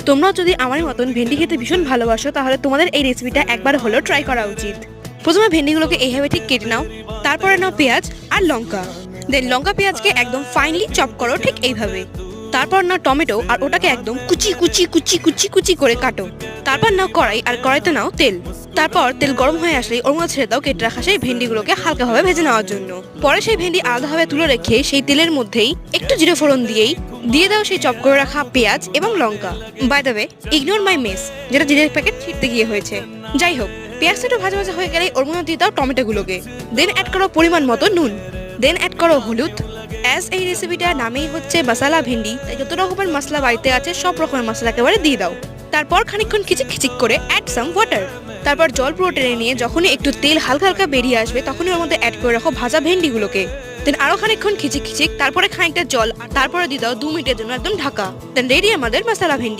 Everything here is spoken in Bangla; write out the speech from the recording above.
তোমরাও যদি আমার মতন ভেন্ডি খেতে ভীষণ ভালোবাসো তাহলে তোমাদের এই রেসিপিটা একবার হলেও ট্রাই করা উচিত। প্রথমে ভেন্ডিগুলোকে এইভাবে ঠিক কেটে নাও, তারপরে নাও পেঁয়াজ আর লঙ্কা, দেন লঙ্কা পেঁয়াজকে একদম ফাইনলি চপ করো ঠিক এইভাবে। তারপর নাও টমেটো আর ওটাকে একদম কুচি কুচি কুচি কুচি কুচি করে কাটো। তারপর নাও কড়াই আর কড়াইতে নাও তেল। তারপর তেল গরম হয়ে আসলে ওর মধ্যে ছেড়ে দাও কেটে রাখা সেই ভেন্ডিগুলোকে হালকাভাবে ভেজে নেওয়ার জন্য। পরে সেই ভেন্ডি আলাদাভাবে তুলে রেখে সেই তেলের মধ্যেই একটু জিরে ফোড়ন দিয়ে দাও সেই চপ করে রাখা পেঁয়াজ এবং লঙ্কা। By the way, ignore my mess, যেটা জিরের প্যাকেট ছিঁড়তে গিয়ে হয়েছে। যাই হোক, পেঁয়াজটা একটু ভাজা ভাজা হয়ে গেলে ওর মধ্যে দিয়ে দাও টমেটোগুলোকে। দেন অ্যাড করো পরিমাণ মতো নুন, দেন অ্যাড করো হলুদ। অ্যাজ এই রেসিপিটার নামেই হচ্ছে মশলা ভেন্ডি, তাই যত রকমের মশলা বাড়িতে আছে সব রকমের মশলা একেবারে দিয়ে দাও। তারপর খানিকক্ষণ খিচিক খিচিক করে অ্যাড সাম ওয়াটার। তারপর জল পুরো টেনে নিয়ে যখনই একটু তেল হালকা হালকা বেরিয়ে আসবে তখনই ওর মধ্যে অ্যাড করে রাখো ভাজা ভেন্ডিগুলোকে। দেন আরো খানিকক্ষণ খিচিক খিচিক, তারপরে খানিকটা জল, আর তারপরে দিয়ে দাও 2 মিনিটের জন্য একদম ঢাকা। দেন রেডি আমাদের মশলা ভেন্ডি।